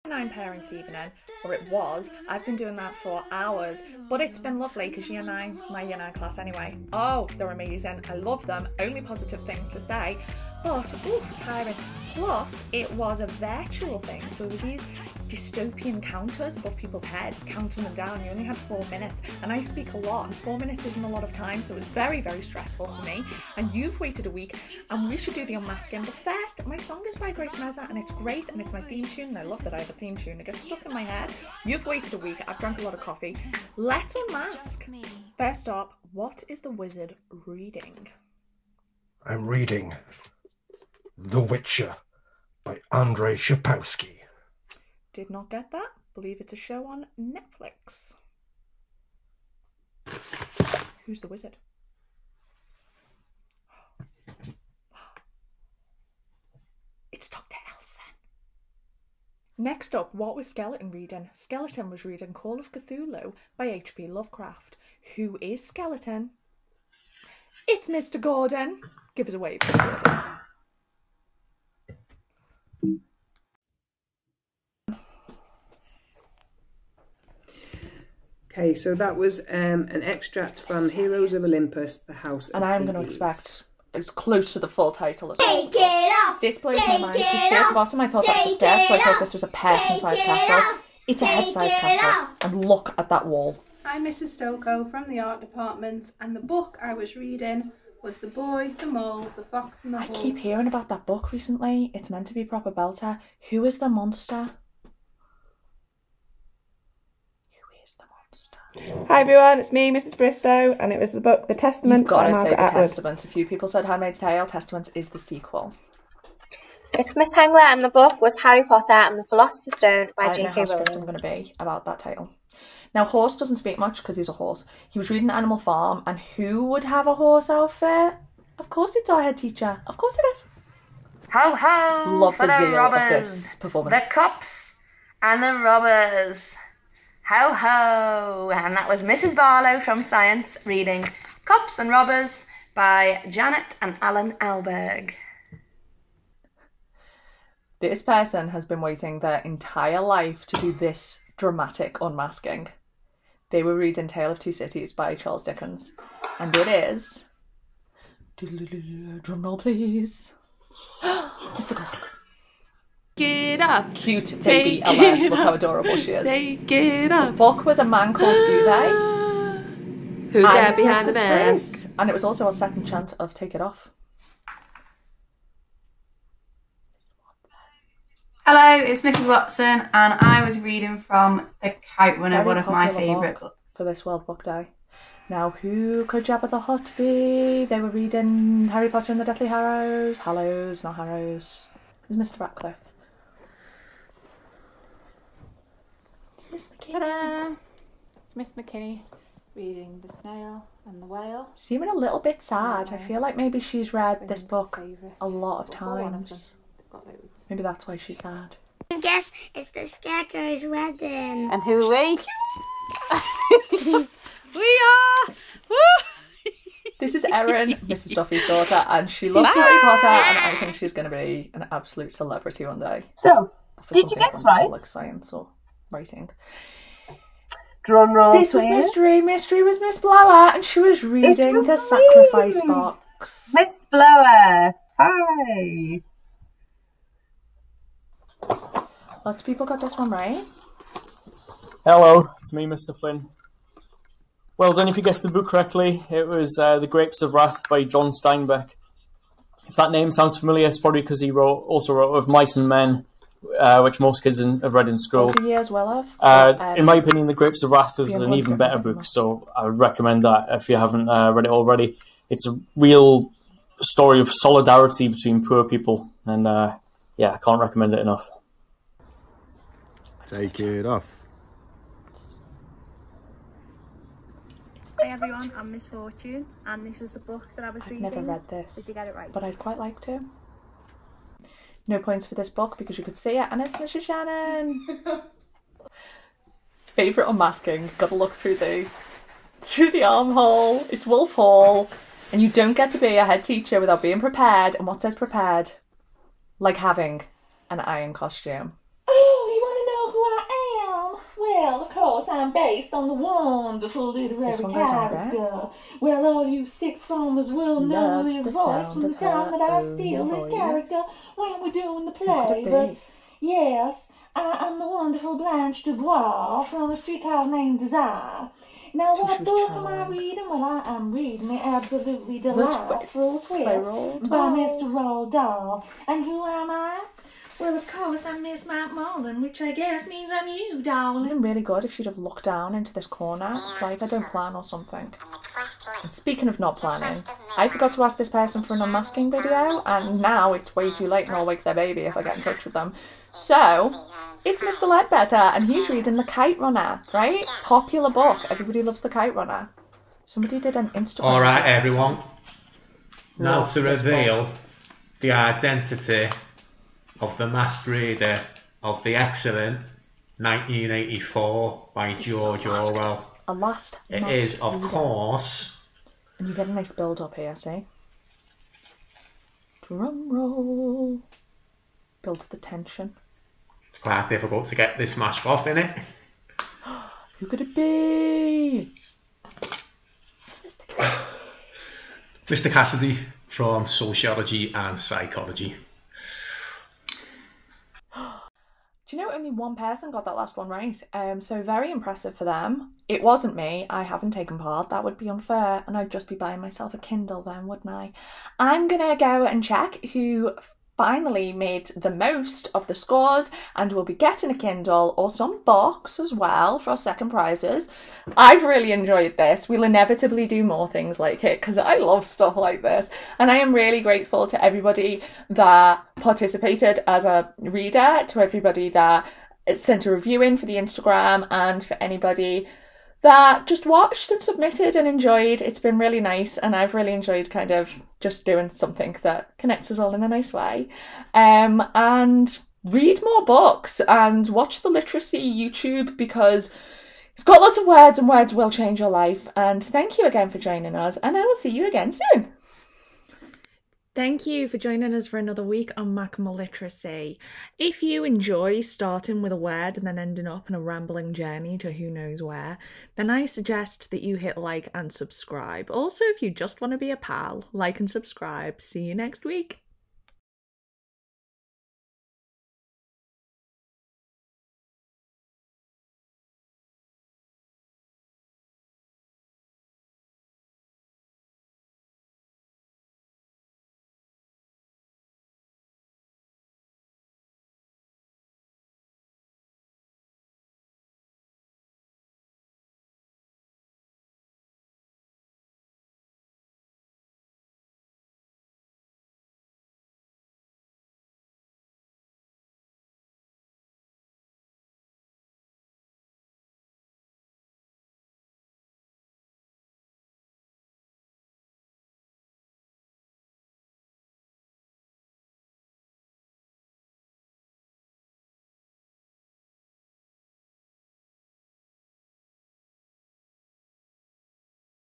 Nine parents evening, or it was. I've been doing that for hours, but it's been lovely because year nine, my year nine class anyway. Oh, they're amazing. I love them. Only positive things to say, but tiring. Plus, it was a virtual thing, so there were these dystopian counters above people's heads, counting them down. You only had 4 minutes, and I speak a lot, and 4 minutes isn't a lot of time, so it was very, very stressful for me. And you've waited a week, and we should do the unmasking. But first, my song is by Grace Meza, and it's great, and it's my theme tune, and I love that I have a theme tune. It gets stuck in my head. You've waited a week. I've drank a lot of coffee. Let's unmask. First up, what is the wizard reading? I'm reading The Witcher by Andrzej Sapkowski. Did not get that. Believe it's a show on Netflix. Who's the wizard? It's Dr. Elson. Next up, what was Skeleton reading? Skeleton was reading Call of Cthulhu by H.P. Lovecraft. Who is Skeleton? It's Mr. Gordon. Give us a wave, Mr. Gordon. Okay, so that was an extract from Heroes of Olympus, The House of And I'm going to Hades. expect it's close to the full title as Take possible. it off! This blows my mind because Take it see at the off! bottom I thought that was a skirt, so I thought this was a person-sized Take it castle. off! It's a Take head-sized it castle. off! And look at that wall. I'm Mrs. Stoko from the art department, and the book I was reading was The Boy, the Mole, the Fox and the I Wolf. keep hearing about that book recently. It's meant to be proper belter. Who is the monster? Who is the monster? Hi everyone, it's me, Mrs. Bristow, and it was the book The Testament You've got by to say Margaret The Atwood. Testament. A few people said Handmaid's Tale. Testament is the sequel. It's Miss Hengler, and the book was Harry Potter and the Philosopher's Stone by I don't know J.K. how strict I'm Rowling. going to be about that title. Now, Horse doesn't speak much because he's a horse. He was reading Animal Farm, and who would have a horse outfit? Of course it's our head teacher. Of course it is. Ho ho! Love for the zeal of robbers, this performance. The cops and the robbers. Ho ho! And that was Mrs. Barlow from Science reading Cops and Robbers by Janet and Alan Alberg. This person has been waiting their entire life to do this dramatic unmasking. They were reading Tale of Two Cities by Charles Dickens. And it is... Drumroll, please. Mr. Clark. Get up, Cute baby alert. Look how adorable she is. take it The up. book was a man called Uwe. Who's and there it behind was the disgraced. desk? And it was also our second chant of Take It Off. Hello, it's Mrs. Watson, and I was reading from The Kite Runner, Very one of my popular favourite book books. for this World Book Day. Now, who could Jabba the Hutt be? They were reading Harry Potter and the Deathly Hallows, not Harrows. It's Mr. Ratcliffe. It's Miss McKinney. Ta-da! It's Miss McKinney reading The Snail and the Whale. Seeming a little bit sad. I feel like maybe she's read this book Favourite. a lot of Or one of them. times. They've got loads. Maybe that's why she's sad. I guess it's the Scarecrow's wedding. And who are we? We are! Woo! This is Erin, Mrs. Duffy's daughter, and she loves Harry Potter, and I think she's going to be an absolute celebrity one day. So, For did you something guess wonderful right? like science or writing. Drum roll, This was please. mystery. Mystery was Miss Blower, and she was reading was the sacrifice me. box. Miss Blower. Hi. Lots of people got this one right. Hello, it's me, Mr. Flynn. Well done if you guessed the book correctly. It was The Grapes of Wrath by John Steinbeck. If that name sounds familiar, it's probably because he also wrote of Mice and Men, which most kids have read in school. Over the years, well of. In my opinion, The Grapes of Wrath is Beyond an One even Step better Into book, so I would recommend that if you haven't read it already. It's a real story of solidarity between poor people, and yeah, I can't recommend it enough. Take it off. Hi everyone, I'm Miss Fortune, and this was the book that I was I've reading. never read this, Did you get it right? but I'd quite like to. No points for this book because you could see it, and it's Mrs. Shannon. Favourite unmasking. Got to look through the armhole. It's Wolf Hall, and you don't get to be a head teacher without being prepared. And what says prepared? Like having an iron costume. Oh, you want to rhyme based on the wonderful literary This one goes on a bit. character. Well, all you sixth formers will know Loves his the voice sound from the of time her that I own steal his voice. character when we're doing the Who could play. it But be? yes, I am the wonderful Blanche Dubois from a streetcar named Desire. Now, So she what was book am I charming. reading? Well, I am reading the absolutely The delightful Twits by Twits Roald by Dahl. Mr. Roald Dahl. And who am I? Well, of course, I'm Miss Matt Mullen, which I guess means I'm you, It would darling. have been really good if she'd have looked down into this corner. It's like I don't plan or something. And speaking of not planning, I forgot to ask this person for an unmasking video, and now it's way too late and I'll wake their baby if I get in touch with them. So, it's Mr. Ledbetter, and he's reading The Kite Runner, right? Popular book. Everybody loves The Kite Runner. Somebody did an Instagram. Alright, video. everyone. Now Love to this reveal book. the identity of the masked reader of the excellent 1984 by George Orwell. A last It masked is, of reader. course, And you get a nice build up here, see? Drum roll. Builds the tension. quite difficult to get this mask off, innit? Who could it be? It's Mr. Cassidy. Mr. Cassidy from Sociology and Psychology. Do you know only one person got that last one right? So very impressive for them. It wasn't me. I haven't taken part. That would be unfair, and I'd just be buying myself a Kindle then, wouldn't I? I'm gonna go and check who finally made the most of the scores, and we'll be getting a Kindle or some books as well for our second prizes. I've really enjoyed this. We'll inevitably do more things like it because I love stuff like this, and I am really grateful to everybody that participated as a reader, to everybody that sent a review in for the Instagram, and for anybody that just watched and submitted and enjoyed. It's been really nice, and I've really enjoyed kind of just doing something that connects us all in a nice way. And read more books and watch the literacy YouTube, because it's got lots of words and words will change your life. And thank you again for joining us, and I will see you again soon. Thank you for joining us for another week on Macklemore Literacy. If you enjoy starting with a word and then ending up in a rambling journey to who knows where, then I suggest that you hit like and subscribe. Also, if you just want to be a pal, like and subscribe. See you next week.